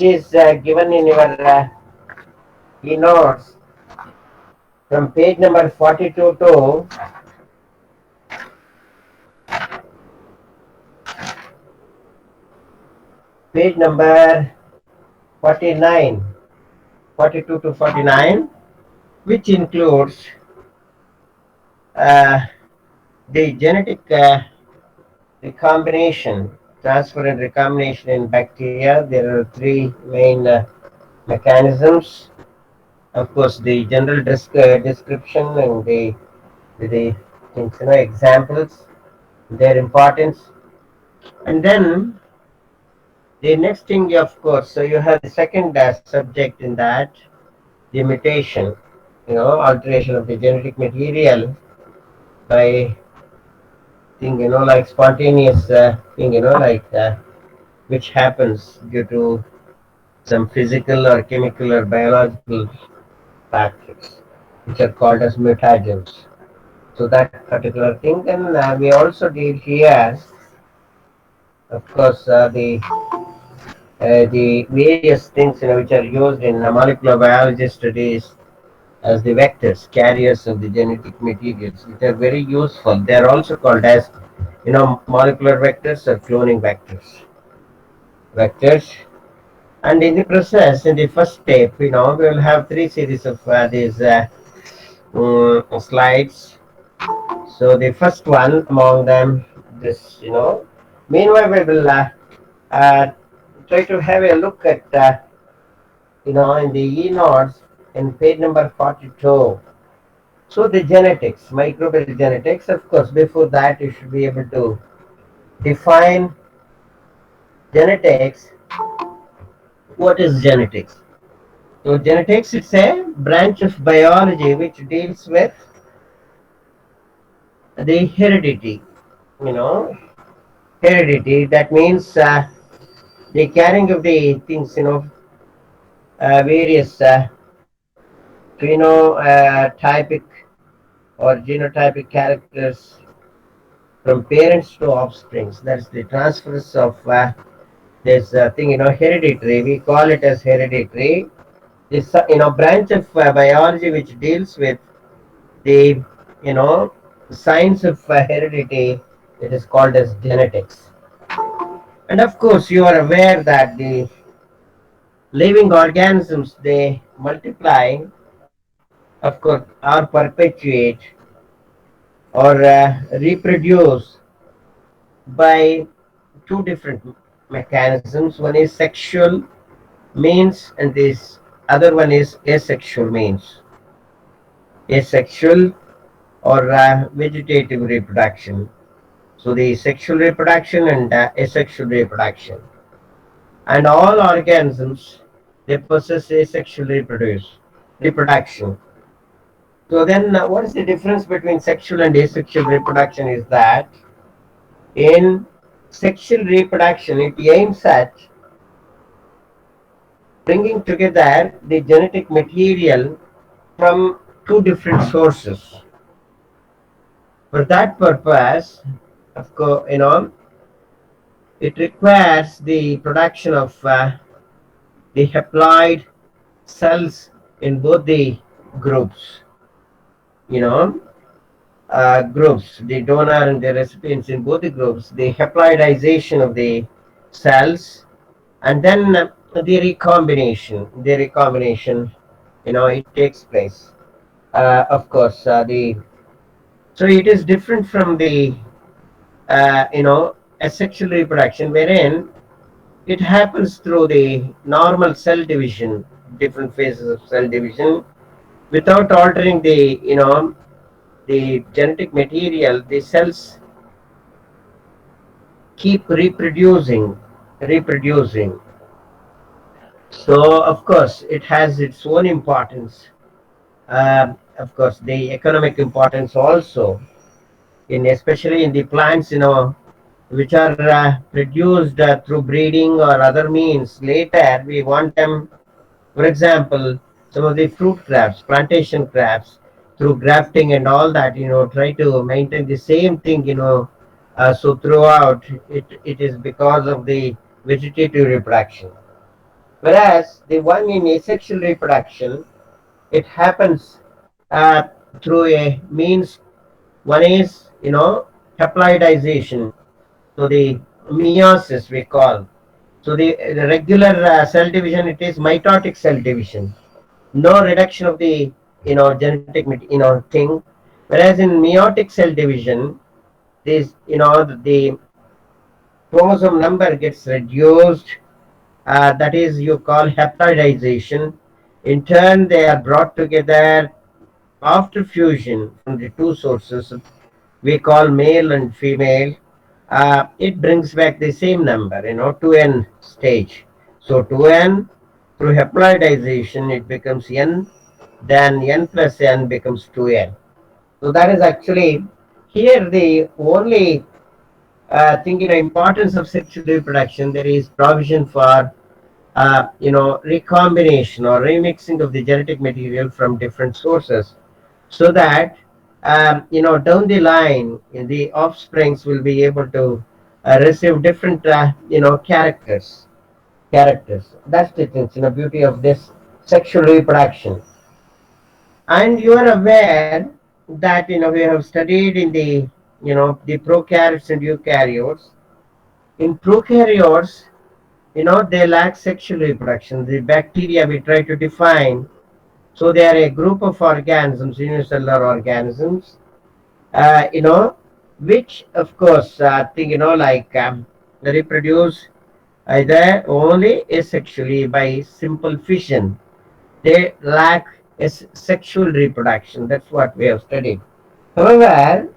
is given in your keynotes from page number 42 to page number 49, 42 to 49, which includes uh, the genetic recombination, transfer and recombination in bacteria. There are three main mechanisms. Of course, the general description and the things, examples, their importance, and then the next thing, of course. So you have the second subject in that, the mutation, alteration of the genetic material by thing, like spontaneous thing, which happens due to some physical or chemical or biological factors, which are called as mutagens. So that particular thing. Then we also deal here, of course, the various things which are used in molecular biology studies as the vectors, carriers of the genetic materials, which are very useful. They are also called as molecular vectors or cloning vectors. And in the process, in the first step, we will have three series of these slides. So the first one among them, this, meanwhile we will uh, try to have a look at, in the E nodes in page number 42. So the genetics, microbial genetics, of course, before that you should be able to define genetics. What is genetics? So genetics is a branch of biology which deals with the heredity, you know, heredity. That means the carrying of the things, various phenotypic or genotypic characters from parents to offsprings. That's the transfers of this thing, hereditary. We call it as hereditary. This, branch of biology which deals with the, science of heredity. It is called as genetics. And of course, you are aware that the living organisms, they multiply, of course, or perpetuate or reproduce by two different mechanisms. One is sexual means, and this other one is asexual means. Asexual or vegetative reproduction. So the sexual reproduction and asexual reproduction. And all organisms, they possess asexual reproduction. So then, what is the difference between sexual and asexual reproduction? Is that in sexual reproduction, it aims at bringing together the genetic material from two different sources. For that purpose, of course, it requires the production of the haploid cells in both the groups. You know, groups, the donor and the recipients in both the groups, the haploidization of the cells, and then the recombination, it takes place. Of course, so it is different from the asexual reproduction, wherein it happens through the normal cell division, different phases of cell division, without altering the genetic material. The cells keep reproducing. So of course it has its own importance. Of course, the economic importance also, in especially in the plants, which are produced through breeding or other means. Later, we want them, for example, some of the fruit crops, plantation crops, through grafting and all that, try to maintain the same thing, so throughout, it is because of the vegetative reproduction. Whereas the one in asexual reproduction, it happens uh, through a means. One is, haploidization. So the meiosis we call. So the regular cell division, it is mitotic cell division. No reduction of the genetic thing. Whereas in meiotic cell division, this the chromosome number gets reduced. That is you call haploidization. In turn, they are brought together after fusion from the two sources we call male and female. It brings back the same number, 2n stage. So 2n through haploidization it becomes n, then n plus n becomes 2n. So that is actually here the only thing, importance of sexual reproduction. There is provision for recombination or remixing of the genetic material from different sources, so that down the line the offsprings will be able to receive different characters. That's the thing, beauty of this sexual reproduction. And you are aware that we have studied in the the prokaryotes and eukaryotes. In prokaryotes, they lack sexual reproduction. The bacteria we try to define, so they are a group of organisms, unicellular organisms, which of course think like reproduce either only asexually by simple fission. They lack sexual reproduction. That's what we have studied. However,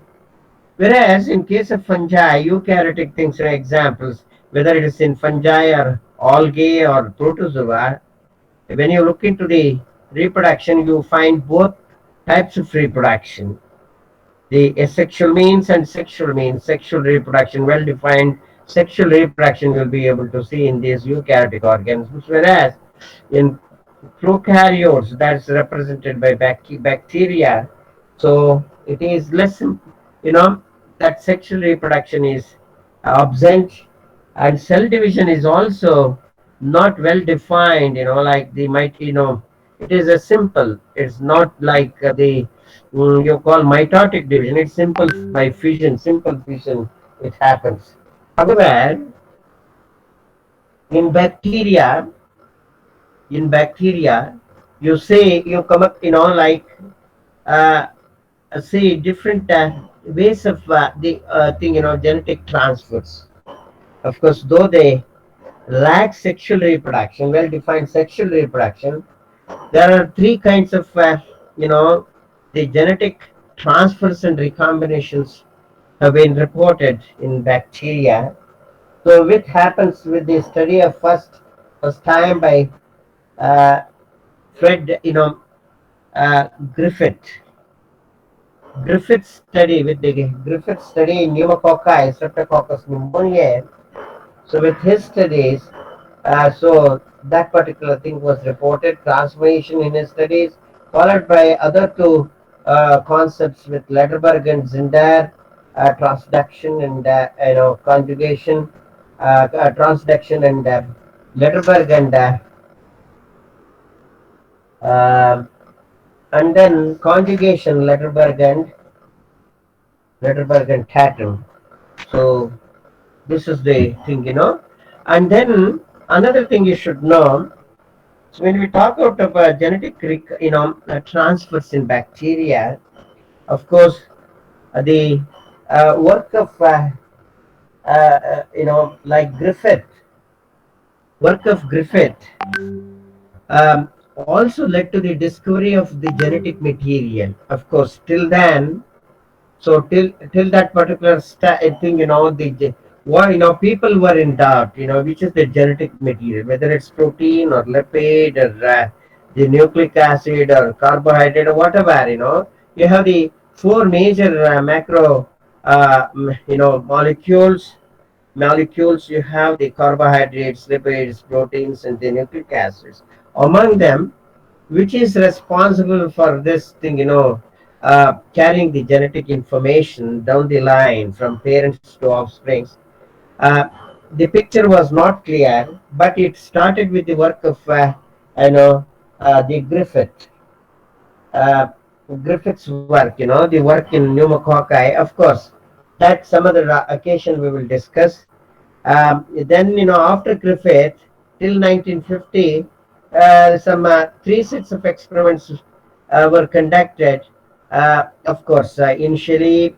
whereas in case of fungi, eukaryotic things are examples, whether it is in fungi or algae or protozoa, when you look into the reproduction, you find both types of reproduction. The asexual means and sexual means, sexual reproduction, well defined sexual reproduction you'll be able to see in these eukaryotic organisms, whereas in prokaryotes that's represented by bacteria, so it is less, that sexual reproduction is absent, and cell division is also not well defined, like the might, it is a simple, it's not like the you call mitotic division. It's simple by fission, simple fission it happens. However, in bacteria, in bacteria, you say you come up, like uh, say different ways of the thing, genetic transfers. Of course, though they lack sexual reproduction, well defined sexual reproduction, there are three kinds of you know the genetic transfers and recombinations have been reported in bacteria. So which happens with the study of first time by uh, Fred, Griffith. Griffith study with the Griffith study in pneumococci, Streptococcus pneumoniae. So with his studies, so that particular thing was reported, transformation in his studies, followed by other two concepts with Lederberg and Zinder, transduction and conjugation, transduction and Lederberg uh, and then conjugation, Lederberg and Tatum. So this is the thing, and then another thing you should know. So when we talk out of genetic, transfers in bacteria, of course, the work of, like work of Griffith, also led to the discovery of the genetic material. Of course, till then, so till that particular thing, people were in doubt, which is the genetic material, whether it's protein or lipid or the nucleic acid or carbohydrate or whatever, you have the four major macro, molecules. You have the carbohydrates, lipids, proteins, and the nucleic acids. Among them, which is responsible for this thing, carrying the genetic information down the line from parents to offsprings. Uh, the picture was not clear, but it started with the work of you know the uh, Griffith's work, the work in pneumococci. Of course, that some other occasion we will discuss. Then, after Griffith, till 1950, some three sets of experiments were conducted. Of course, initially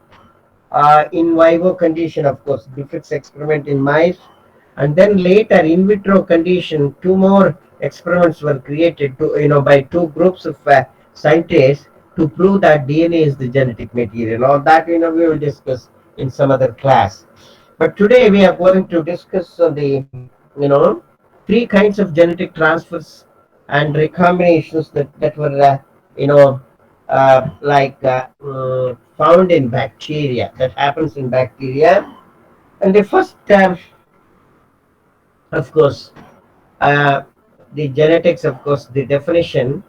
in vivo condition, of course, Griffith's experiment in mice, and then later in vitro condition, two more experiments were created by two groups of scientists to prove that DNA is the genetic material. All that we will discuss in some other class. But today we are going to discuss the three kinds of genetic transfers and recombinations that were you know found in bacteria, that happens in bacteria. And the first, of course, uh, the genetics, of course, the definition,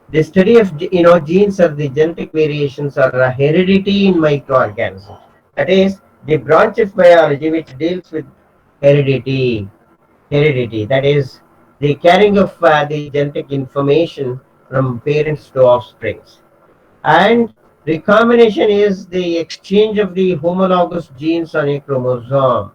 the study of genes or the genetic variations or heredity in microorganisms. That is the branch of biology which deals with heredity. Heredity, that is the carrying of the genetic information from parents to offsprings. And recombination is the exchange of the homologous genes on a chromosome.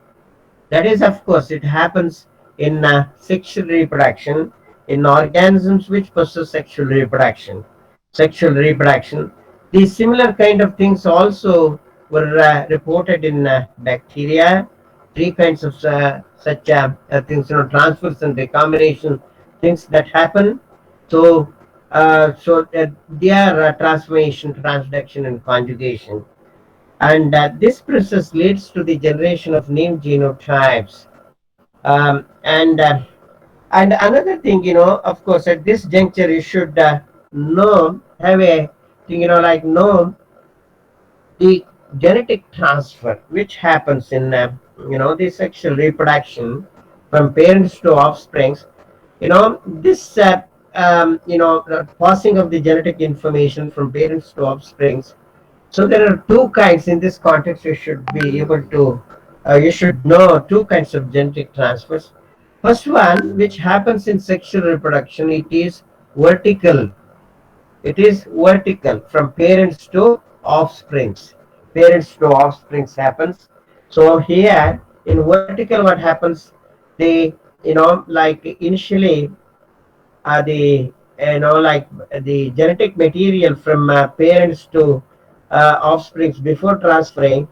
That is, of course, it happens in sexual reproduction in organisms which possess sexual reproduction. Sexual reproduction. These similar kind of things also were reported in bacteria. Three kinds of such things, transfers and recombination things that happen. So, they are transformation, transduction, and conjugation, and this process leads to the generation of new genotypes. And another thing, of course, at this juncture, you should know, have a thing, know the genetic transfer which happens in the sexual reproduction from parents to offsprings. This passing of the genetic information from parents to offsprings. So there are two kinds in this context. You should be able to, you should know two kinds of genetic transfers. First one, which happens in sexual reproduction, it is vertical. It is vertical from parents to offsprings. Parents to offsprings happens. So here in vertical, what happens? They, initially the the genetic material from parents to offsprings before transferring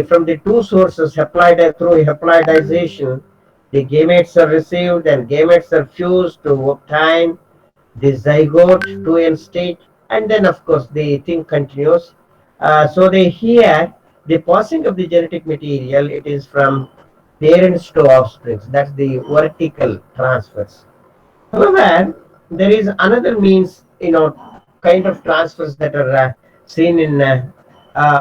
from the two sources through haplodization, the gametes are received and gametes are fused to obtain the zygote to end state, and then of course the thing continues. So they here the passing of the genetic material, it is from parents to offsprings. That's the vertical transfers. However, there is another means, kind of transfers that are seen in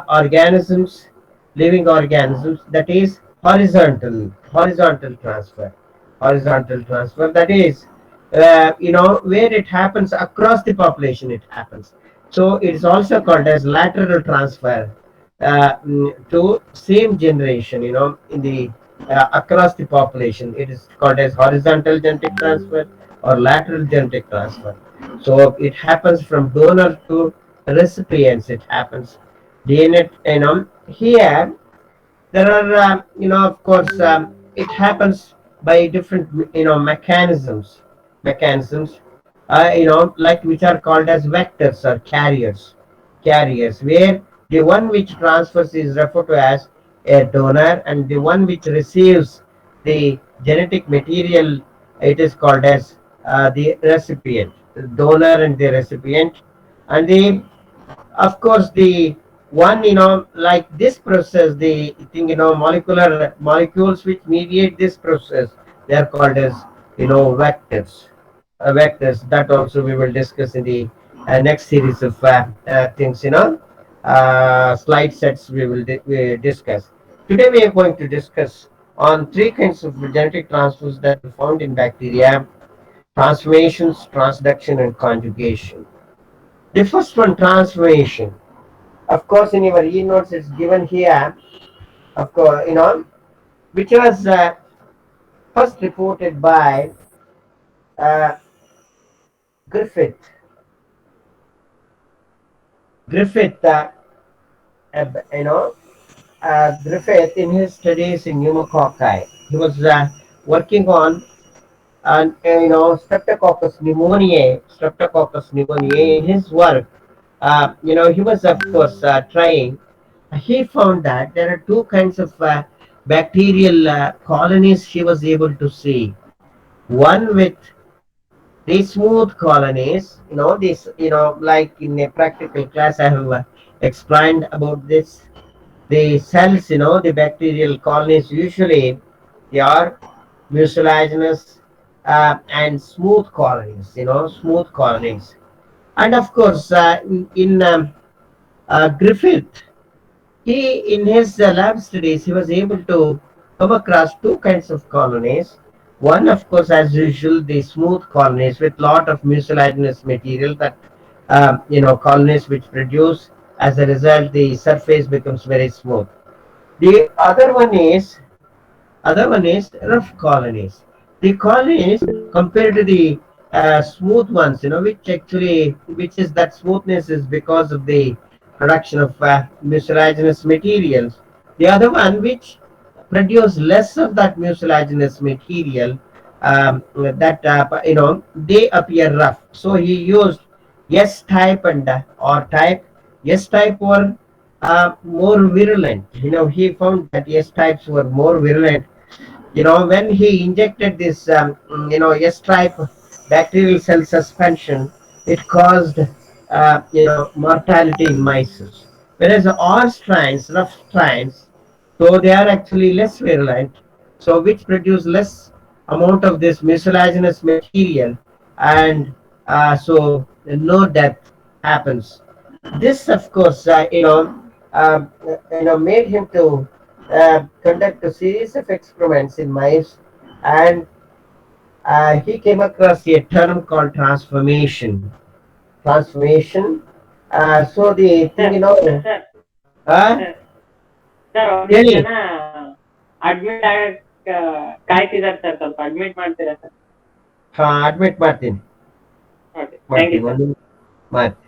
organisms, living organisms. That is horizontal transfer. Horizontal transfer. That is, where it happens across the population. It happens. So it is also called as lateral transfer to same generation. In the across the population, it is called as horizontal genetic transfer or lateral genetic transfer. So it happens from donor to recipients. It happens. DNA, here there are, of course, it happens by different, mechanisms, like which are called as vectors or carriers, where the one which transfers is referred to as a donor, and the one which receives the genetic material, it is called as the recipient, the donor and the recipient. And the of course the one, like this process, the thing, molecular molecules which mediate this process, they are called as vectors. Vectors, that also we will discuss in the next series of things, slide sets we discuss. Today we are going to discuss on three kinds of genetic transfers that are found in bacteria: transformations, transduction, and conjugation. The first one, transformation. Of course, in your e-notes, it's given here. Of course, which was first reported by uh, Griffith. Griffith, you know, Griffith in his studies in pneumococci. He was working on Streptococcus pneumoniae. In his work, he was of course trying. He found that there are two kinds of bacterial colonies he was able to see. One with the smooth colonies, like in a practical class, I have explained about this. The cells, the bacterial colonies usually they are mucilaginous and smooth colonies, smooth colonies. And of course, in Griffith, he in his lab studies, he was able to come across two kinds of colonies. One, of course, as usual, the smooth colonies with lot of mucilaginous material that colonies which produce as a result the surface becomes very smooth. The other one is rough colonies. The colonies compared to the smooth ones, which is that smoothness is because of the production of mucilaginous materials. The other one, which produce less of that mucilaginous material, that they appear rough. So he used S type and R type. S type were more virulent. He found that S types were more virulent. When he injected this S type bacterial cell suspension, it caused mortality in mice, whereas R strains, rough strains, so they are actually less virulent, so which produce less amount of this mucilaginous material, and so no death happens. This, of course, made him to conduct a series of experiments in mice, and he came across a term called transformation. Transformation. So the thing, Sir, uh, sir, sir, ಒಂದಿಷ್ಟು really, ಜನ admit ಆಗಕ್ ಕಾಯ್ತಿದಾರೆ sir, ಸ್ವಲ್ಪ admit ಮಾಡ್ತೀರಾ sir? admit Martin. Okay, thank you Martin, sir. one Martin.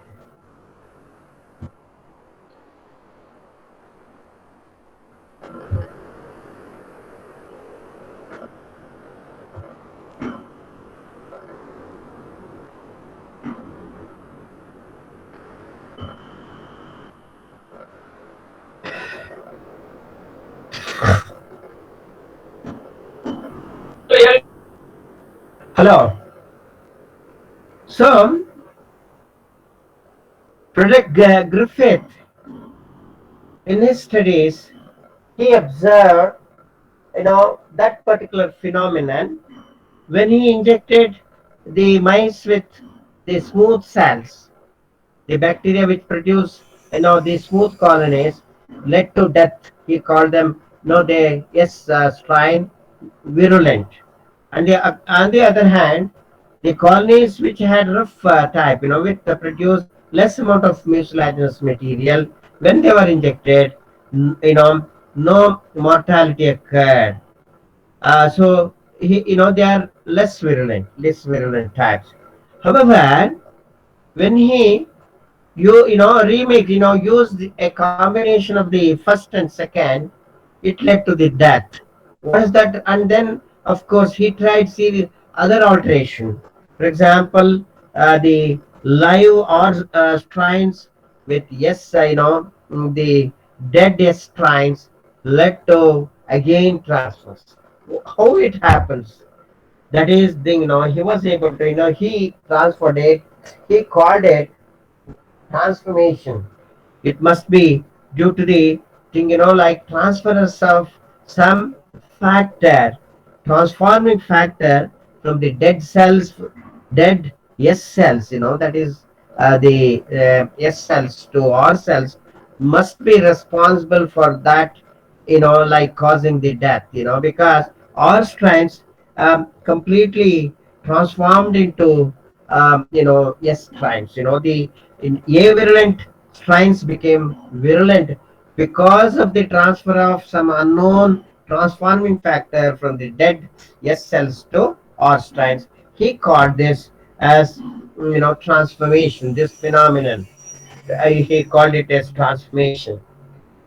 Hello. So, Project Griffith, in his studies, he observed, that particular phenomenon when he injected the mice with the smooth cells. The bacteria which produce, the smooth colonies led to death. He called them, the strain virulent. And on the other hand, the colonies which had rough type, which produce less amount of mucilaginous material, when they were injected, no mortality occurred. So they are less virulent types. However, when he remake, use a combination of the first and second, it led to the death. What is that? And then of course he tried series other alteration. For example, the live or strains with the dead yes strains led to again transfers. How it happens? That is thing, he was able to, he transferred it, he called it transformation. It must be due to the thing, like transference of some factor, transforming factor from the dead cells, dead S cells, that is the S cells to R cells, must be responsible for that, like causing the death, because R strains completely transformed into S strains, the avirulent strains became virulent because of the transfer of some unknown transforming factor from the dead S cells to R strands. He called this as transformation. This phenomenon, he called it as transformation.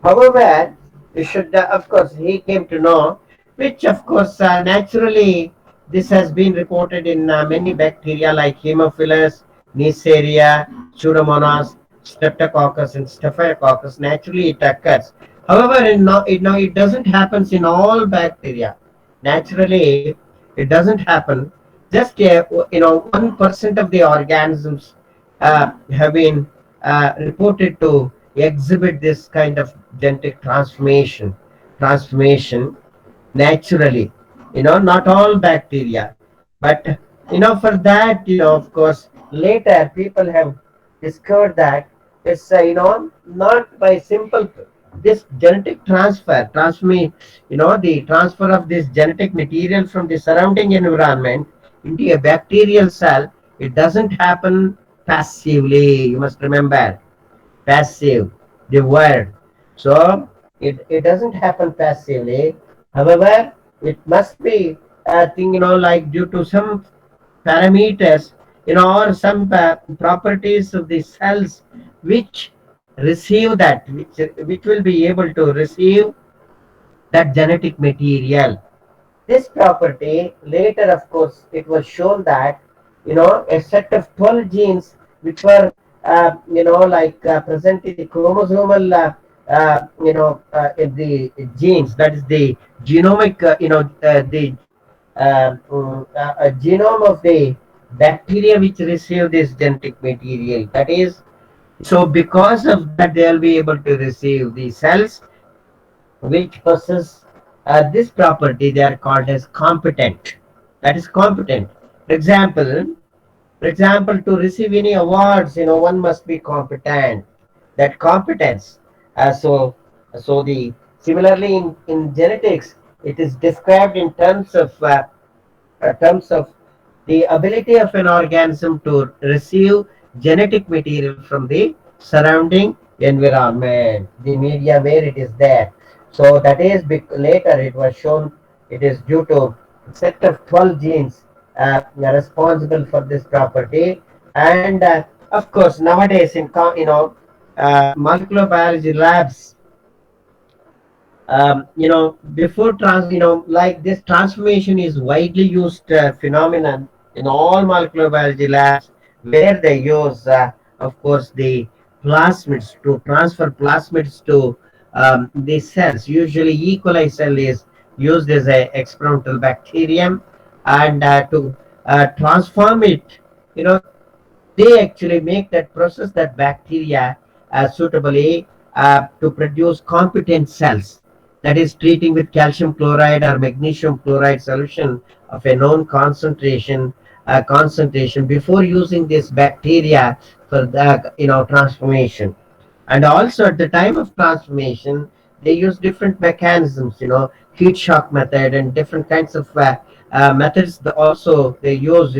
However, you should, of course, he came to know, which of course naturally this has been reported in many bacteria like Haemophilus, Neisseria, Pseudomonas, Streptococcus, and Staphylococcus. Naturally, it occurs. However, it doesn't happen in all bacteria. Naturally, it doesn't happen. Just 1% of the organisms have been reported to exhibit this kind of genetic transformation naturally. Not all bacteria, but for that, of course, later people have discovered that it's not by simple this genetic the transfer of this genetic material from the surrounding environment into a bacterial cell. It doesn't happen passively. You must remember, passive, the word. So it doesn't happen passively. However, it must be a thing, like due to some parameters, or some properties of the cells which receive that, which will be able to receive that genetic material. This property later, of course, it was shown that a set of 12 genes which were present in the chromosomal in the genes, that is the genomic the genome of the bacteria which receive this genetic material. That is, so because of that they will be able to receive the cells which possess this property. They are called as competent. That is competent. For example, to receive any awards, one must be competent. That competence. So the similarly in genetics, it is described in terms of the ability of an organism to receive genetic material from the surrounding environment, the media where it is there. So that is later it was shown it is due to a set of 12 genes responsible for this property. And of course, nowadays in molecular biology labs, before like this transformation is widely used phenomenon in all molecular biology labs where they use, of course, the plasmids to transfer plasmids to the cells. Usually, E. coli cell is used as a experimental bacterium, and to transform it, you know, they actually make that process, that bacteria suitably to produce competent cells, that is treating with calcium chloride or magnesium chloride solution of a known concentration before using this bacteria for the transformation. And also at the time of transformation they use different mechanisms, heat shock method and different kinds of methods also they use,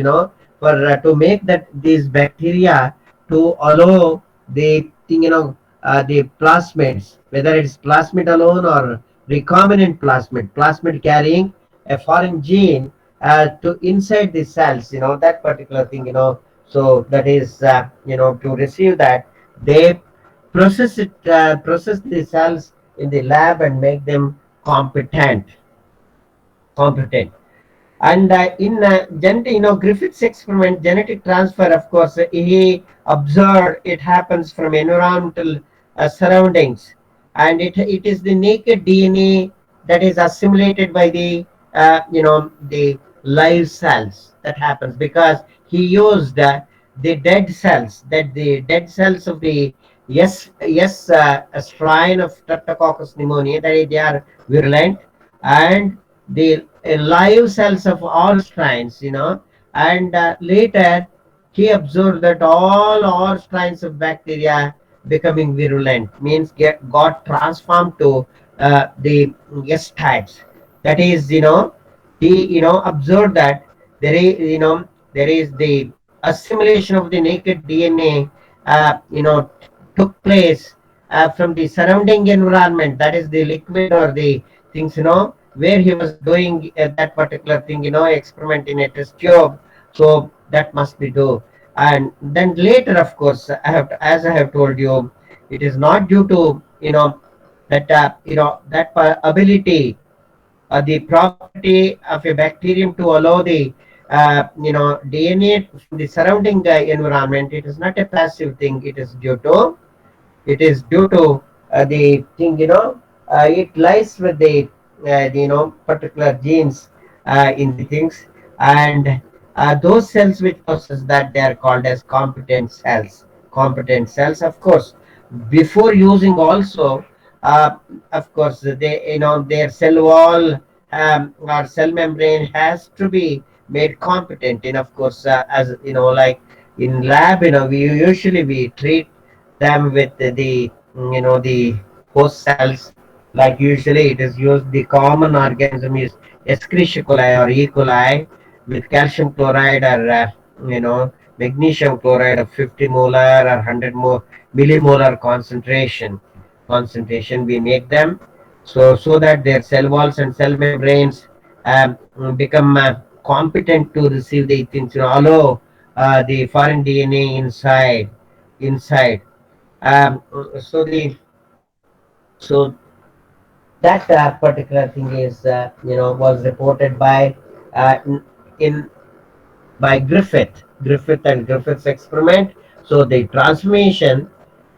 for to make that these bacteria to allow the thing, the plasmids, whether it's plasmid alone or recombinant plasmid carrying a foreign gene to inside the cells, that particular thing, so that is to receive that, they process the cells in the lab and make them competent. And in Griffith's experiment, genetic transfer, of course, he observed it happens from environmental surroundings, and it is the naked DNA that is assimilated by the live cells that happens, because he used the dead cells of the strain of Streptococcus pneumoniae, that is, they are virulent, and the live cells of all strains, and later he observed that all strains of bacteria becoming virulent means got transformed to the S types. That is, he observed that there is the assimilation of the naked DNA took place from the surrounding environment, that is the liquid or the things, where he was doing that particular thing, experiment in a test tube. So that must be do. And then later, of course, as I have told you, it is not due to that ability, the property of a bacterium to allow the DNA from the surrounding environment. It is not a passive thing. It is due to the thing, it lies with the particular genes in the things, and those cells which possess that, they are called as competent cells. Competent cells, of course, before using also, uh, of course, their cell wall or cell membrane has to be made competent. And of course, as like in lab, we treat them with the host cells. Like usually it is used, the common organism is Escherichia coli or E. coli with calcium chloride or magnesium chloride of 50 molar or 100 millimolar concentration we make them, so that their cell walls and cell membranes become competent to receive the things, allow the foreign DNA inside. um, so the so that particular thing is was reported by in by Griffith and Griffith's experiment. So the transformation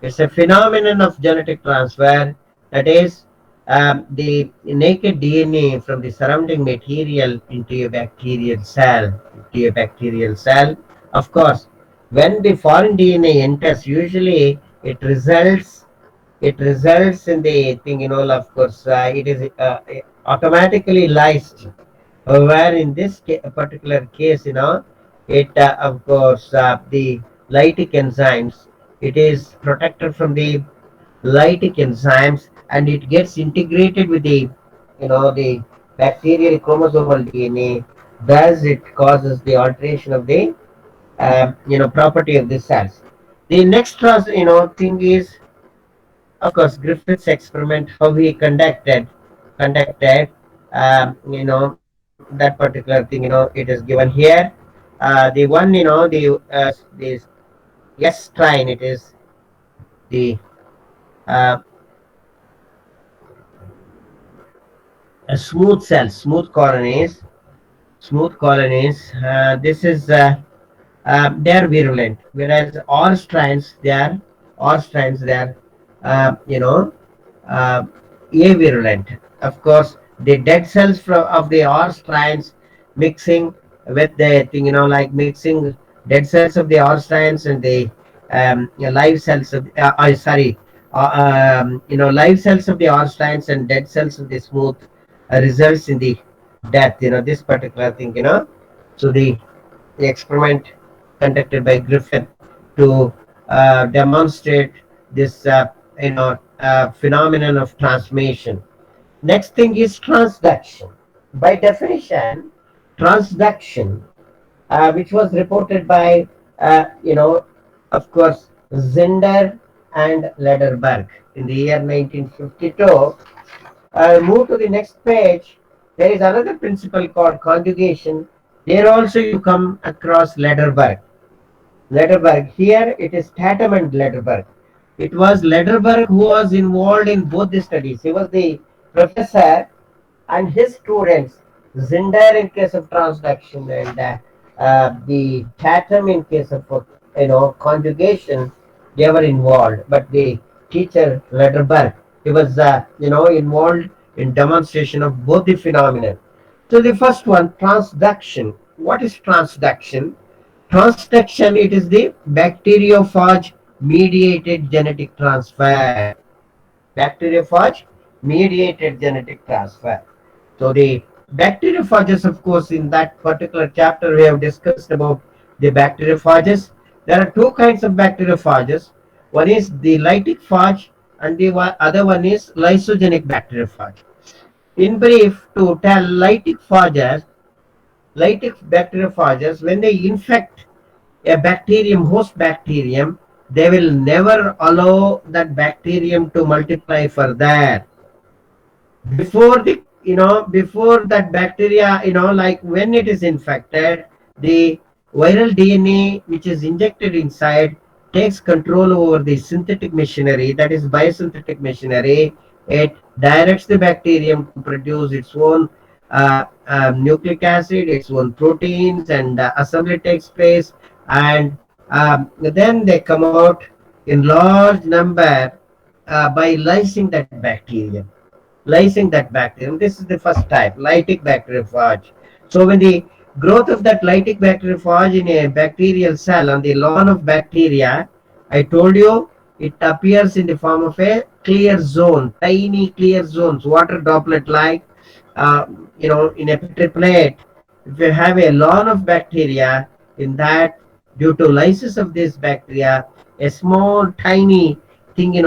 is a phenomenon of genetic transfer, that is, the naked DNA from the surrounding material into a bacterial cell. Of course, when the foreign DNA enters, usually it results in the thing, of course, it is automatically lysed. Where in this particular case, it of course, the lytic enzymes, it is protected from the lytic enzymes, and it gets integrated with the bacterial chromosomal DNA. Thus, it causes the alteration of the property of the cells. The next thing is, of course, Griffith's experiment, how he conducted that particular thing, it is given here. The one, the S strain, it is the uh, a smooth colonies. This is they are virulent, whereas all strains they are uh, avirulent. Of course, the dead cells of the R strains mixing with the thing, like mixing dead cells of the R strains and the live cells of sorry, live cells of the R strains and dead cells of the smooth results in the death. This particular thing. So the experiment conducted by Griffith to demonstrate this phenomenon of transformation. Next thing is transduction. By definition, transduction, which was reported by of course, Zinder and Lederberg in the year 1952. Move to the next page. There is another principle called conjugation. There also you come across Lederberg. Here it is Tatum and Lederberg. It was Lederberg who was involved in both the studies. He was the professor, and his students, Zinder in case of transduction, and the Tatum in case of conjugation, they were involved. But the teacher Lederberg, he was involved in demonstration of both the phenomenon. So the first one, transduction. What is transduction? Transduction, it is the bacteriophage mediated genetic transfer. Bacteriophage mediated genetic transfer. So the bacteriophages, of course, in that particular chapter we have discussed about the bacteriophages. There are two kinds of bacteriophages. One is the lytic phage, and the other one is lysogenic bacteriophage. In brief, to tell, lytic bacteriophages, when they infect a bacterium, host bacterium, they will never allow that bacterium to multiply further. Before the before that bacteria, like when it is infected, the viral DNA which is injected inside takes control over the synthetic machinery, that is biosynthetic machinery. It directs the bacterium to produce its own nucleic acid, its own proteins, and assembly takes place. And then they come out in large number by lysing that bacterium. Lysing that bacterium. This is the first type, lytic bacteriophage. So when the growth of that lytic bacteriophage in a bacterial cell on the lawn of bacteria, I told you it appears in the form of a clear zone, tiny clear zones, water droplet like, uh, in a petri plate. If you have a lawn of bacteria, in that, due to lysis of this bacteria, a small tiny thing,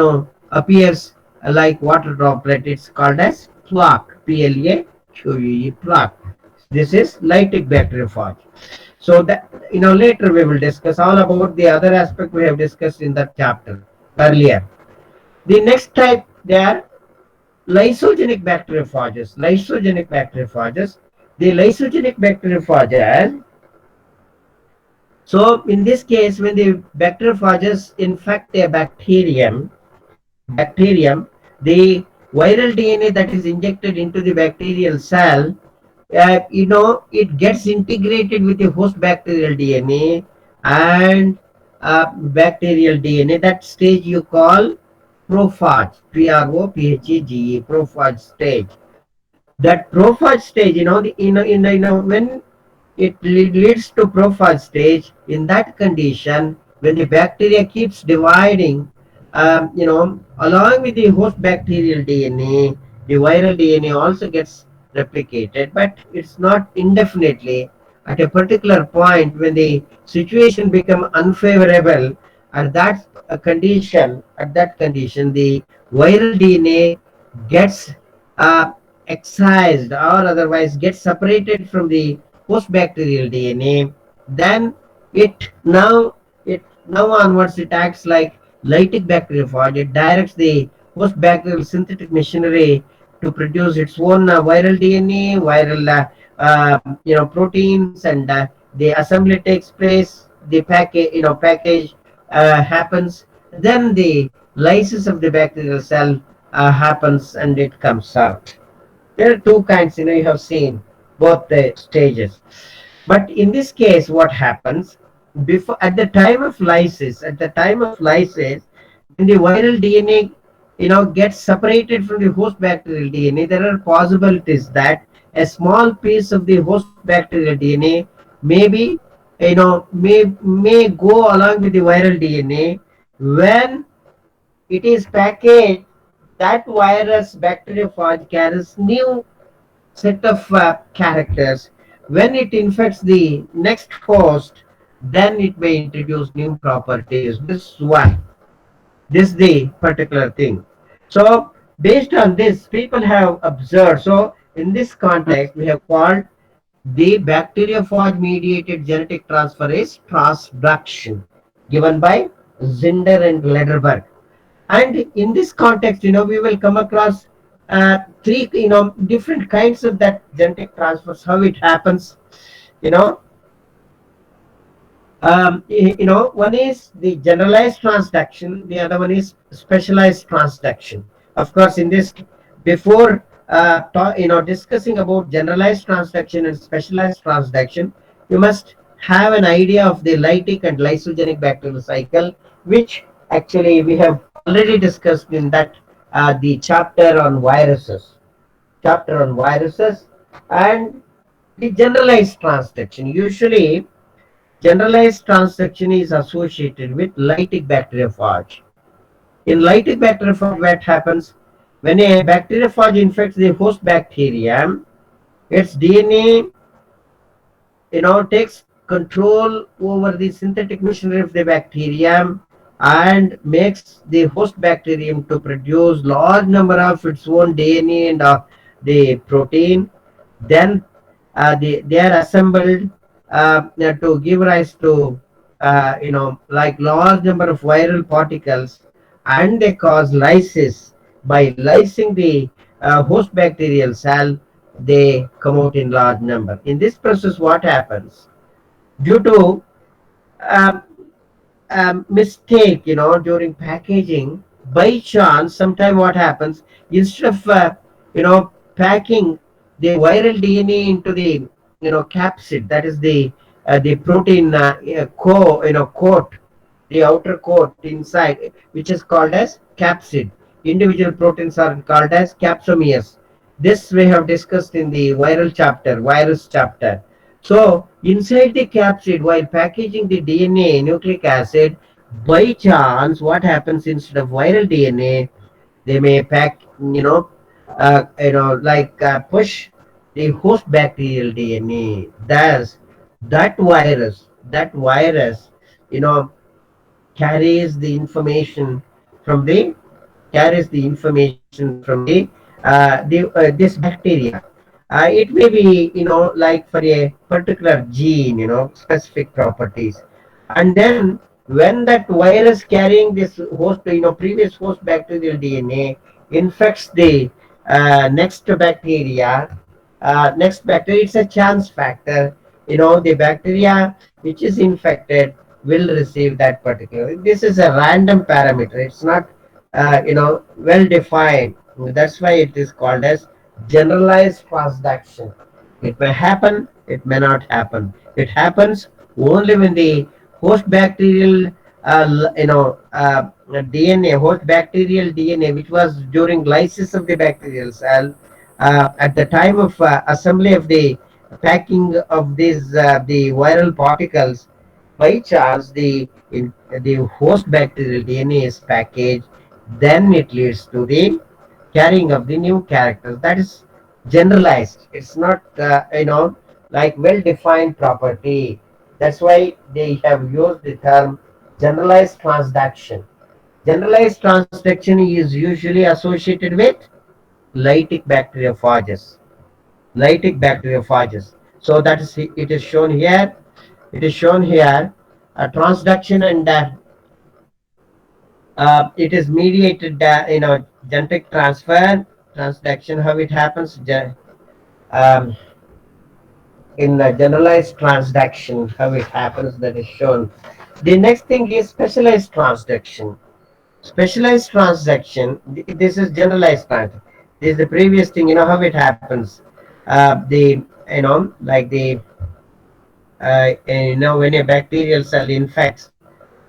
appears like water droplet. It's called as plaque, Plaque, plaque. This is lytic bacteriophage. So that, later we will discuss all about the other aspect we have discussed in that chapter earlier. The next type, they are lysogenic bacteriophages. Lysogenic bacteriophages. The lysogenic bacteriophages. So in this case, when the bacteriophages infect a bacterium, the viral DNA that is injected into the bacterial cell, it gets integrated with the host bacterial DNA and bacterial DNA. That stage you call prophage, Prophage, prophage stage. That prophage stage, when it leads to prophage stage, in that condition, when the bacteria keeps dividing, along with the host bacterial DNA, the viral DNA also gets replicated, but it's not indefinitely. At a particular point, when the situation become unfavorable, at that condition, the viral DNA gets uh, excised, or otherwise gets separated from the host bacterial DNA. Then it now onwards it acts like lytic bacteriophage. It directs the host bacterial synthetic machinery to produce its own viral DNA, viral proteins, and the assembly takes place. The package happens. Then the lysis of the bacterial cell happens, and it comes out. There are two kinds, you have seen both the stages. But in this case, what happens before, at the time of lysis, when the viral DNA, gets separated from the host bacterial DNA, there are possibilities that a small piece of the host bacterial DNA maybe, may go along with the viral DNA. When it is packaged, that virus bacteriophage carries new set of characters. When it infects the next host, then it may introduce new properties. This is the particular thing. So based on this, people have observed. So in this context, we have called the bacteriophage mediated genetic transfer is transduction, given by Zinder and Lederberg. And in this context, we will come across three, different kinds of that genetic transfers, how it happens. you know One is the generalized transduction, the other one is specialized transduction. Of course, in this, before discussing about generalized transduction and specialized transduction, you must have an idea of the lytic and lysogenic bacterial cycle, which actually we have already discussed in that the chapter on viruses. And the generalized transduction, usually generalized transduction is associated with lytic bacteriophage. In lytic bacteriophage, what happens when a bacteriophage infects the host bacterium? Its DNA, takes control over the synthetic machinery of the bacterium and makes the host bacterium to produce large number of its own DNA and the protein. Then they are assembled to give rise to like large number of viral particles, and they cause lysis. By lysing the host bacterial cell, they come out in large number. In this process, what happens? Due to um, mistake, during packaging, by chance, sometime what happens, instead of, packing the viral DNA into the, capsid, that is the protein, coat, the outer coat inside, which is called as capsid. Individual proteins are called as capsomeres. This we have discussed in the viral chapter, virus chapter. So inside the capsid, while packaging the DNA, nucleic acid, by chance, what happens, instead of viral DNA, they may pack, push the host bacterial DNA. Thus, that virus, you know, carries the information from the carries the information from the this bacteria. It may be, like for a particular gene, specific properties. And then when that virus carrying this host, previous host bacterial DNA infects the next bacteria, it's a chance factor. The bacteria which is infected will receive that particular. This is a random parameter. It's not, well defined. That's why it is called as generalized transduction. It may happen, it may not happen. It happens only when the host bacterial, DNA, host bacterial DNA, which was during lysis of the bacterial cell, at the time of assembly of the packing of these the viral particles, by chance the host bacterial DNA is packaged, then it leads to the carrying of the new characters. That is generalized. It's not, like well defined property. That's why they have used the term generalized transduction. Generalized transduction is usually associated with lytic bacteriophages. Lytic bacteriophages. So that is, it is shown here. It is shown here. Transduction, and it is mediated, genetic transduction. How it happens? Um, in generalized transduction, how it happens, that is shown. The next thing is specialized transduction. Specialized transduction. This is generalized transduction. This is the previous thing. How it happens. The like the when a bacterial cell infects,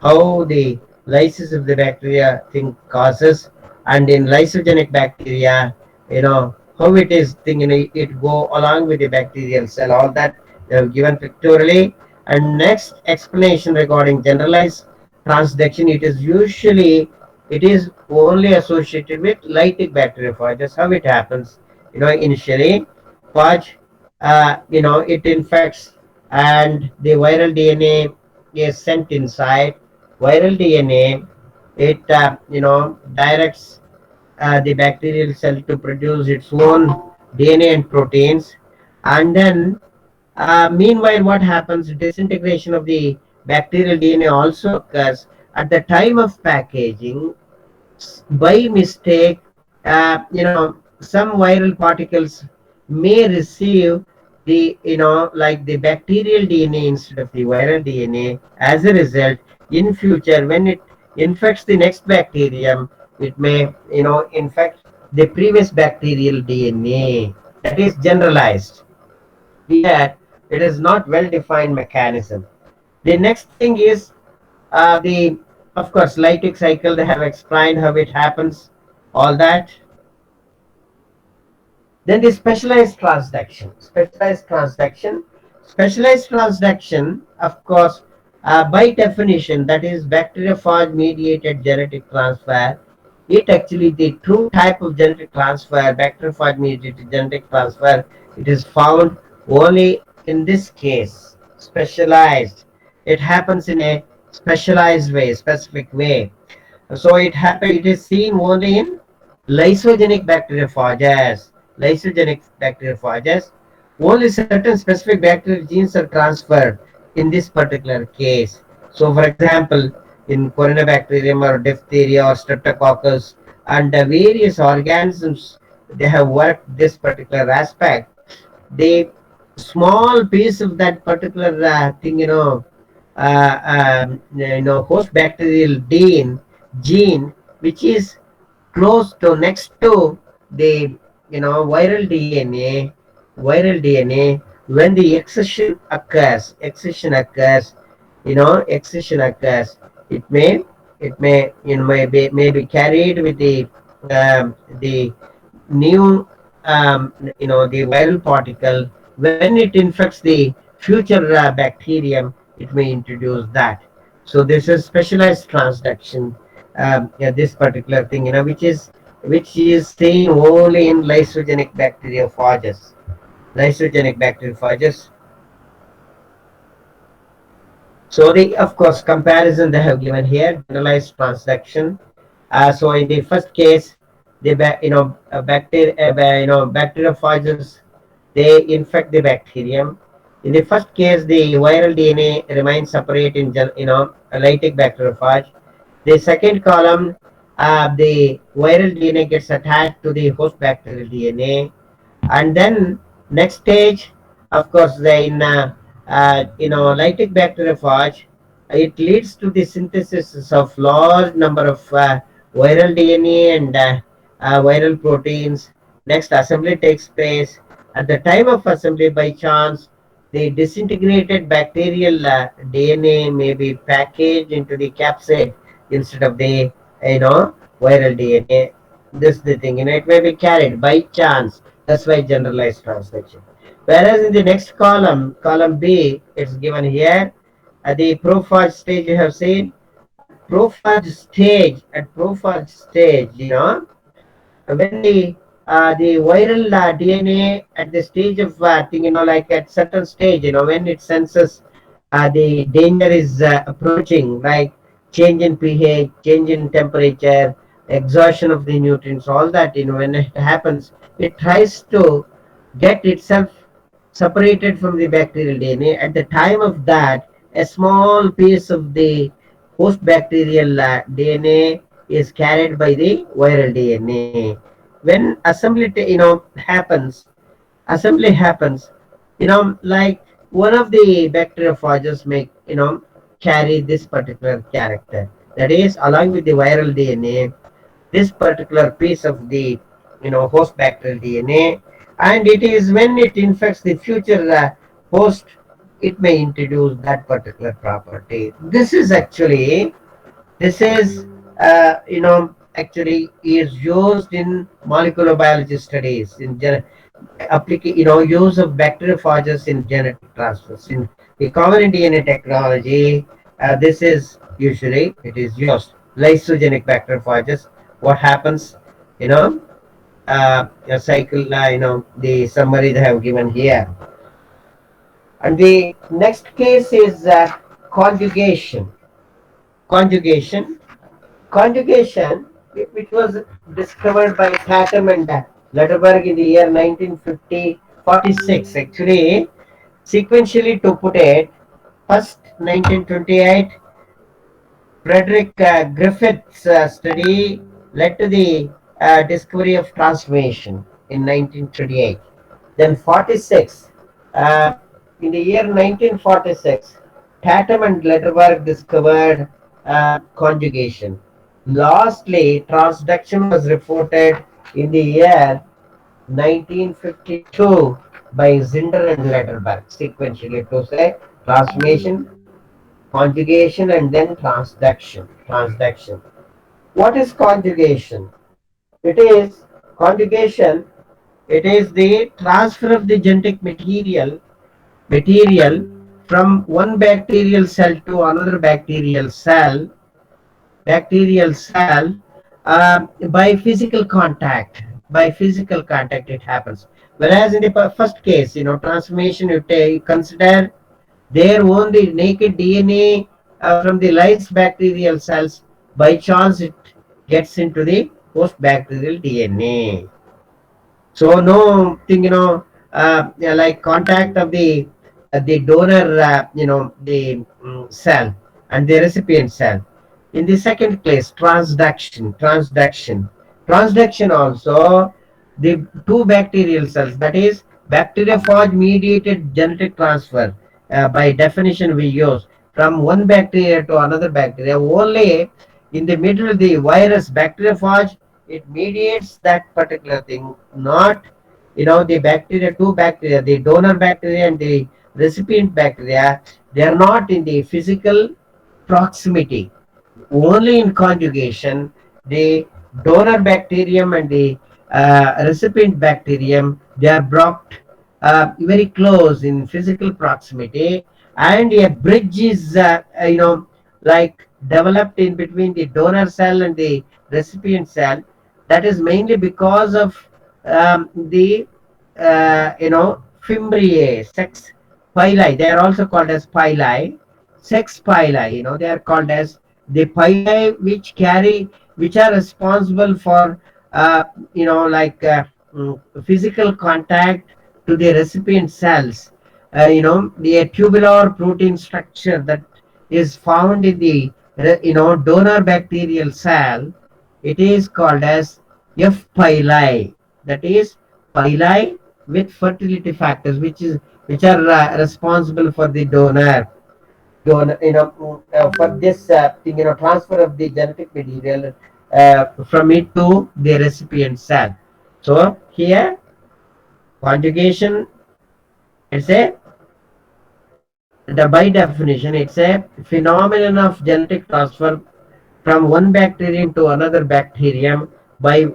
how the lysis of the bacteria thing causes, and in lysogenic bacteria, how it is thing, it go along with the bacterial cell. All that they have given pictorially. And next explanation regarding generalized transduction, it is only associated with lytic bacteriophages. How it happens? Initially, phage, it infects, and the viral DNA is sent inside. Viral DNA, it directs the bacterial cell to produce its own DNA and proteins. And then, meanwhile, what happens? Disintegration of the bacterial DNA also occurs at the time of packaging. By mistake, some viral particles may receive the, like the bacterial DNA instead of the viral DNA. As a result, in future, when it infects the next bacterium, it may, infect the previous bacterial DNA. That is generalized. Here, it is not well defined mechanism. The next thing is, the of course, lytic cycle. They have explained how it happens, all that. Then the specialized transduction. Specialized transduction, of course, by definition, that is bacteriophage mediated genetic transfer. It actually, the true type of genetic transfer, bacteriophage mediated genetic transfer, it is found only in this case, specialized. It happens in a specialized way, specific way. So it is seen only in lysogenic bacteriophages. Lysogenic bacteriophages. Only certain specific bacterial genes are transferred in this particular case. So, for example, in Corynebacterium or diphtheria or Streptococcus and various organisms, they have worked this particular aspect. the small piece of that particular thing, host bacterial gene, which is close to next to the viral DNA. When the excision occurs, it may may be carried with the new the viral particle. When it infects the future bacterium, it may introduce that. So this is specialized transduction. Yeah, this particular thing, which is seen only in lysogenic bacteriophages. Lysogenic bacteriophages. So the, of course, comparison they have given here, generalized transduction. So in the first case, the bacteriophages, they infect the bacterium. In the first case, the viral DNA remains separate in a lytic bacteriophage. The second column, the viral DNA gets attached to the host bacterial DNA, and then next stage, of course, the in lytic bacteriophage, it leads to the synthesis of large number of viral DNA and viral proteins. Next, assembly takes place. At the time of assembly, by chance, the disintegrated bacterial DNA may be packaged into the capsid instead of the viral DNA. This is the thing, it may be carried by chance. That's why generalized transduction. Whereas in the next column B, it's given here. At the prophage stage, you have seen at prophage stage, when the viral DNA at the stage of thing, like at certain stage, when it senses the danger is approaching, like change in pH, change in temperature, exhaustion of the nutrients, all that, when it happens, it tries to get itself separated from the bacterial DNA. At the time of that, a small piece of the host bacterial DNA is carried by the viral DNA. When assembly happens, like one of the bacteriophages may carry this particular character. That is, along with the viral DNA, this particular piece of the host bacterial DNA, and it is when it infects the future host, it may introduce that particular property. This is is used in molecular biology studies, in use of bacteriophages in genetic transfers. In recombinant DNA technology, this is usually it is used. Lysogenic bacteriophages. What happens? You know, a cycle. The summary they have given here. And the next case is conjugation. Conjugation. Conjugation, which was discovered by Tatum and Letterberg in the year 1946. Actually, sequentially to put it, first 1928, Frederick Griffith's study led to the discovery of transformation in 1938. Then 46, uh, in the year 1946, Tatum and Letterberg discovered conjugation. Lastly, transduction was reported in the year 1952 by Zinder and Letterberg, sequentially to say transformation, conjugation, and then transduction. Transduction. What is conjugation? It is conjugation. It is the transfer of the genetic material from one bacterial cell to another bacterial cell by physical contact. By physical contact, it happens. Whereas in the first case, transformation, you consider there only naked DNA from the lyse bacterial cells. By chance, it gets into the host bacterial DNA. So no thing, yeah, like contact of the donor, the cell and the recipient cell. In the second place, transduction also, the two bacterial cells, that is Bacteriophage mediated genetic transfer, by definition we use from one bacteria to another bacteria. Only in the middle, the virus bacteriophage, it mediates that particular thing, not the bacteria, two bacteria, the donor bacteria and the recipient bacteria, they are not in the physical proximity. Only in conjugation, the donor bacterium and the recipient bacterium, they are brought very close in physical proximity, and a bridge is like developed in between the donor cell and the recipient cell. That is mainly because of the fimbriae, sex pili. They are also called as pili, sex pili. They are called as the pili which are responsible for like physical contact to the recipient cells. The tubular protein structure that is found in the donor bacterial cell, it is called as F pili. That is pili with fertility factors, which are responsible for the donor, for this thing, transfer of the genetic material from it to the recipient cell. So here, conjugation, it's a the by definition, it's a phenomenon of genetic transfer from one bacterium to another bacterium by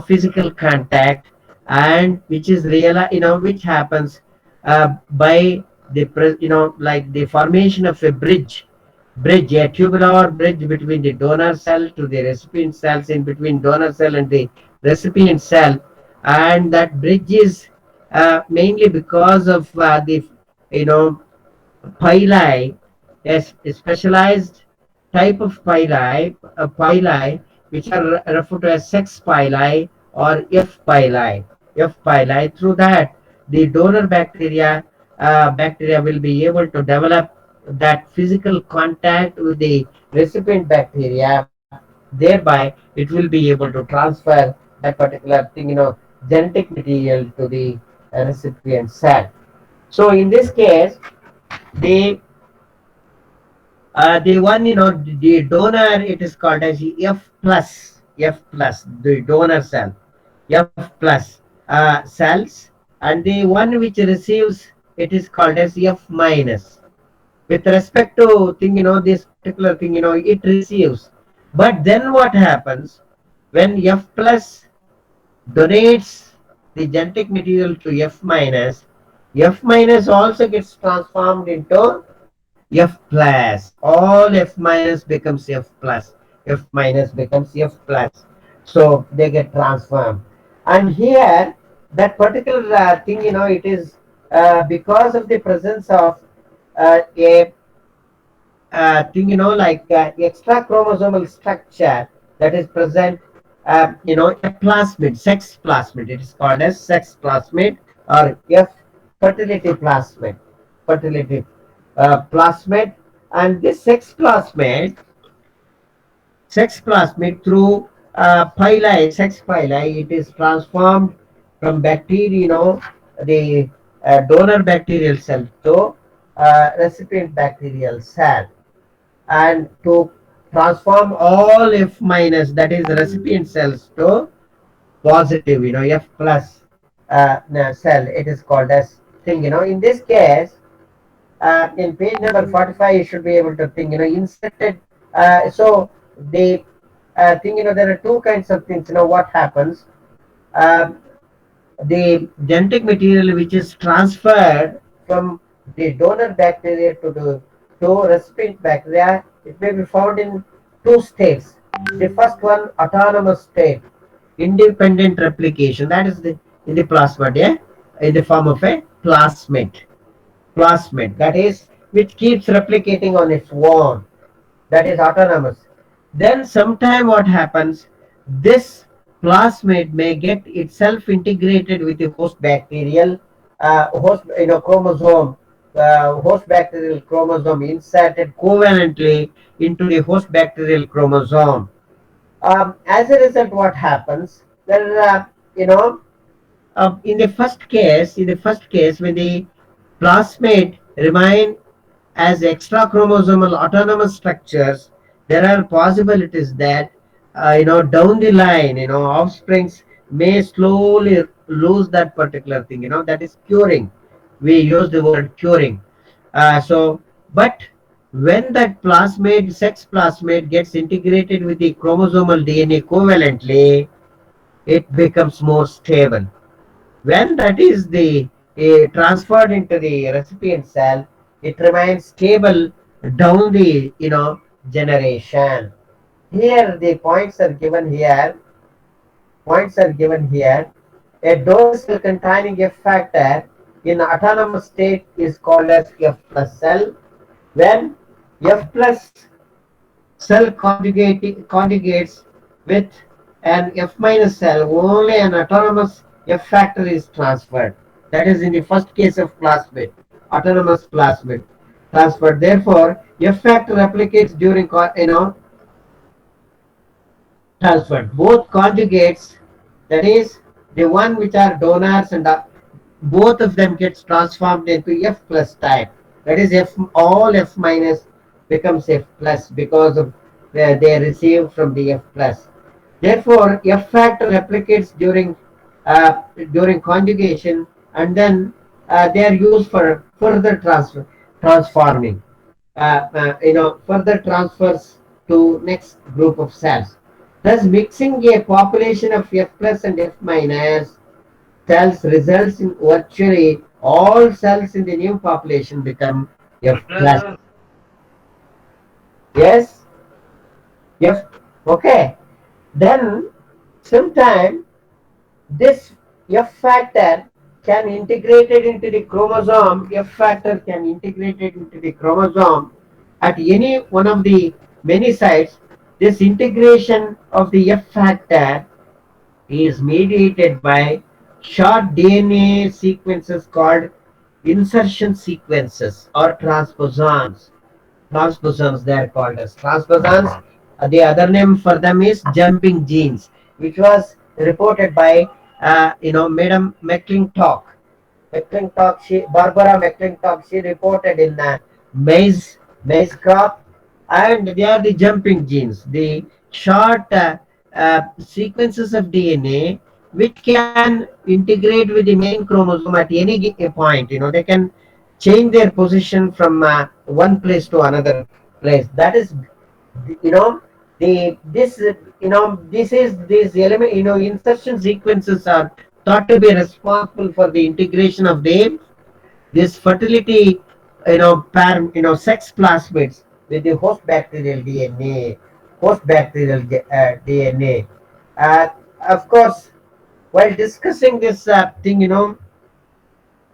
physical contact, and which is real, which happens by the like the formation of a bridge, a tubular bridge between the donor cell to the recipient cells, in between donor cell and the recipient cell. And that bridge is mainly because of the you know pili, a specialized type of pili which are referred to as sex pili or F pili. F pili. Through that, the donor bacteria will be able to develop that physical contact with the recipient bacteria. Thereby, it will be able to transfer that particular thing, genetic material to the recipient cell. So in this case, the the one, the donor, it is called as F plus, the donor cell, F plus cells, and the one which receives, it is called as F minus. With respect to thing, this particular thing, it receives. But then what happens when F plus donates the genetic material to F minus? F minus also gets transformed into F plus. All F minus becomes F plus. F minus becomes F plus. So they get transformed. And here, that particular thing, it is because of the presence of a thing, like extra chromosomal structure that is present, a plasmid, sex plasmid. It is called as sex plasmid or F fertility plasmid. Fertility plasmid. And this sex plasmid through sex pili, it is transformed from bacteria, the donor bacterial cell to recipient bacterial cell, and to transform all F minus, that is recipient cells, to positive, F plus cell. It is called as thing, in this case, in page number 45, you should be able to think, inserted. So the thing, there are two kinds of things, what happens. Um the genetic material which is transferred from the donor bacteria to the recipient bacteria, it may be found in two states. The first one, autonomous state, independent replication, that is the in the plasmid, yeah, in the form of a plasmid, that is, which keeps replicating on its own, that is autonomous. Then sometime what happens, this plasmid may get itself integrated with the host bacterial host chromosome, host bacterial chromosome inserted covalently into the host bacterial chromosome. As a result, what happens, there you know in the first case, when the plasmid remain as extra chromosomal autonomous structures, there are possibilities that down the line, offsprings may slowly lose that particular thing. That is curing. We use the word curing. So, but when that plasmid, sex plasmid, gets integrated with the chromosomal DNA covalently, it becomes more stable. When that is the transferred into the recipient cell, it remains stable down the generation. Here the points are given here. Points are given here. A donor cell containing F factor in autonomous state is called as F plus cell. When F plus cell conjugates with an F minus cell, only an autonomous F factor is transferred. That is in the first case of plasmid, autonomous plasmid transferred. Therefore, F factor replicates during transferred. Both conjugates, that is the one which are donors and both of them gets transformed into F plus type. That is F, all F minus becomes F plus because of they receive from the F plus. Therefore, F factor replicates during conjugation, and then they are used for further transforming. Further transfers to next group of cells. Thus, mixing a population of F plus and F minus cells results in virtually all cells in the new population become F plus. Yes, F. Okay. Then, sometime this F factor can integrate it into the chromosome. F factor can integrate it into the chromosome at any one of the many sites. This integration of the F factor is mediated by short DNA sequences called insertion sequences or transposons. Transposons, they are called as transposons. The other name for them is jumping genes, which was reported by Madam McClintock. Barbara McClintock, she reported in maize crop, and they are the jumping genes, the short sequences of DNA which can integrate with the main chromosome at any point. They can change their position from one place to another place. That is, you know, the this this is this element. Insertion sequences are thought to be responsible for the integration of the this fertility, sex plasmids with the host bacterial DNA, DNA. Uh, of course, while discussing this thing,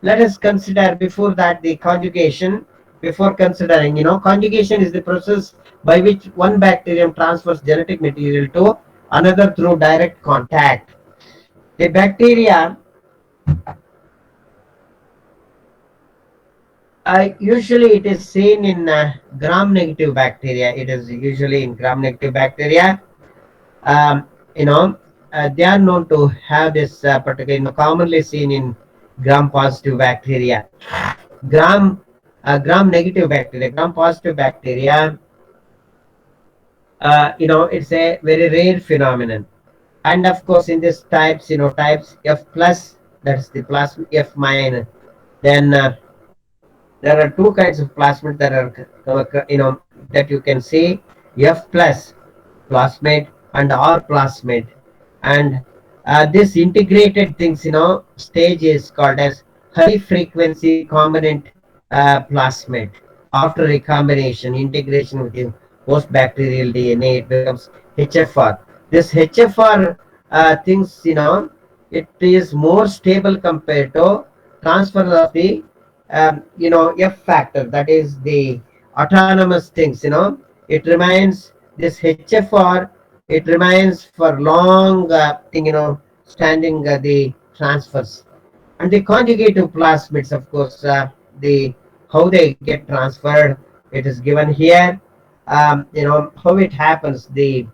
let us consider before that the conjugation. Before considering, conjugation is the process by which one bacterium transfers genetic material to another through direct contact. The bacteria usually it is seen in gram-negative bacteria. It is usually in gram-negative bacteria. Um, they are known to have this particular, commonly seen in gram-positive bacteria. Gram-negative bacteria, gram-positive bacteria. It's a very rare phenomenon. And of course, in this types F plus, that's the plasmid F minus. Then there are two kinds of plasmid that are that you can see: F plus plasmid and R plasmid. And this integrated things, stage is called as high frequency recombinant plasmid. After recombination, integration with the post bacterial DNA, it becomes HFR. This HFR things, it is more stable compared to transfer of the F factor, that is the autonomous things. It remains this HFR, it remains for long thing, standing the transfers. And the conjugative plasmids, of course, the how they get transferred, it is given here. How it happens, the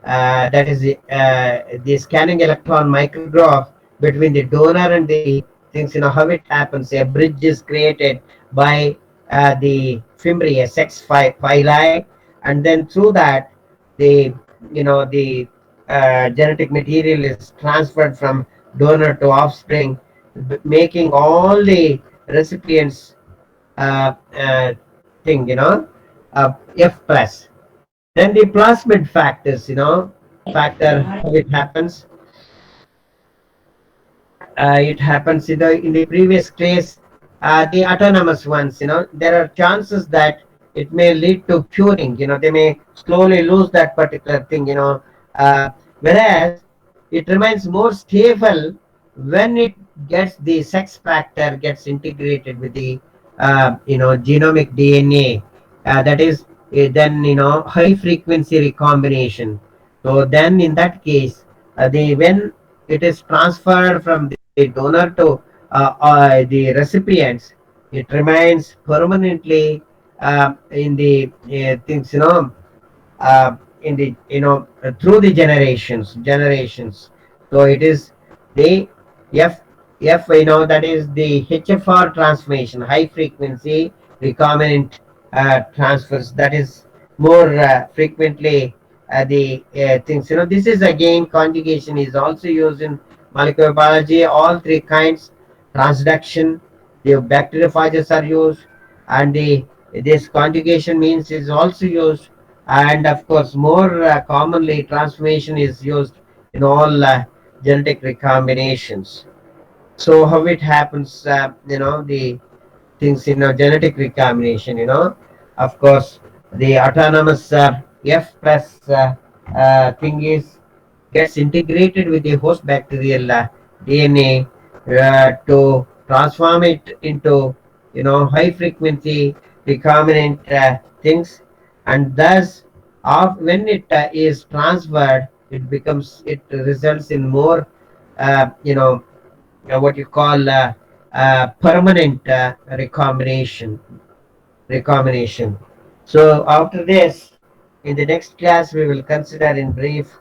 that is the scanning electron micrograph between the donor and the things. How it happens. A bridge is created by the fimbriae, sex phyli, and then through that the the genetic material is transferred from donor to offspring, making all the recipients uh, uh, thing, F plus. Then the plasmid factors, factor, how it happens. It happens in the previous case, the autonomous ones. There are chances that it may lead to curing. They may slowly lose that particular thing. Whereas it remains more stable when it gets the sex factor gets integrated with the genomic DNA. That is then high frequency recombination. So then in that case, the when it is transferred from the donor to the recipients, it remains permanently in the things, in the through the generations. So it is the f that is the HFR transformation, high frequency recombinant transfers, that is more frequently the things. This is again, conjugation is also used in molecular biology. All three kinds: transduction, the bacteriophages are used, and this conjugation means is also used. And of course, more commonly, transformation is used in all genetic recombinations. So how it happens, the things, genetic recombination, of course, the autonomous F plus thing is gets integrated with the host bacterial DNA to transform it into high frequency recombinant things. And thus when it is transferred, it results in more what you call permanent recombination. So after this, in the next class, we will consider in brief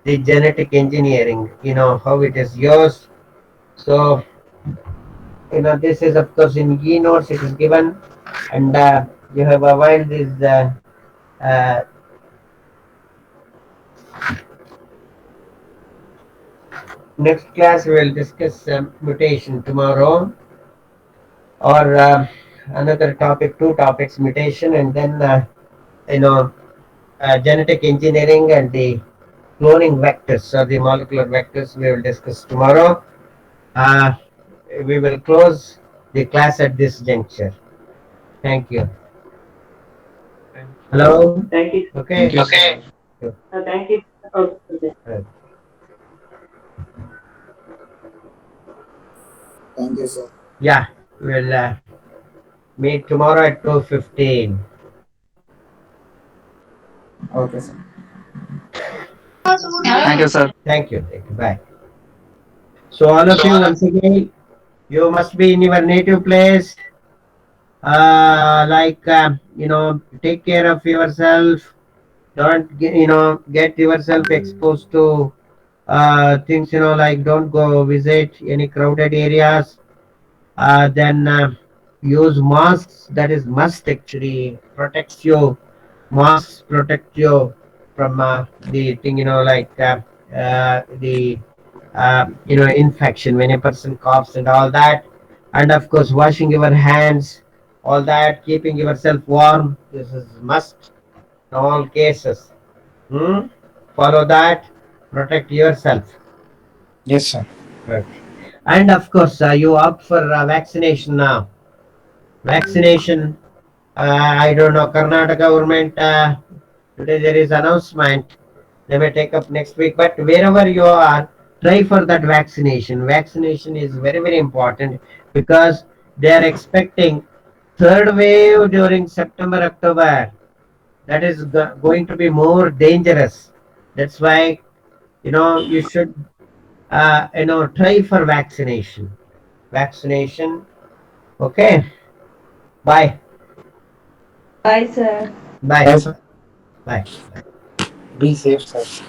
the genetic engineering, how it is used. So this is of course in keynotes it is given, and you have avoided this uh, next class we will discuss mutation tomorrow, or another topic, two topics: mutation, and then you know genetic engineering and the cloning vectors, or the molecular vectors, we will discuss tomorrow. uh, we will close the class at this juncture. Thank you. Hello. Thank you. Okay. Thank you, sir. Thank you. Okay. Uh, Thank you, sir. yeah, we'll meet tomorrow at 2:15. Okay, sir. Thank you, sir. Thank you. Thank you. Bye. So all of you, once again, you must be in your native place. Like take care of yourself. Don't get yourself exposed to things. Like don't go visit any crowded areas. Then use masks. That is must, actually protects you. Masks protect you from the thing, like the infection when a person coughs and all that. And of course, washing your hands, all that, keeping yourself warm. This is must in all cases. Hmm? Follow that. Protect yourself. Yes, sir. Okay. And of course, you opt for vaccination now. Vaccination. I don't know. Karnataka government today there is announcement. They may take up next week. But wherever you are, try for that vaccination. Vaccination is very, very important, because they are expecting third wave during September, October. That is going to be more dangerous. That's why you should try for vaccination. Vaccination. Okay. Bye. Bye, sir. Bye. Bye, sir. Bye. Bye. Be safe, sir.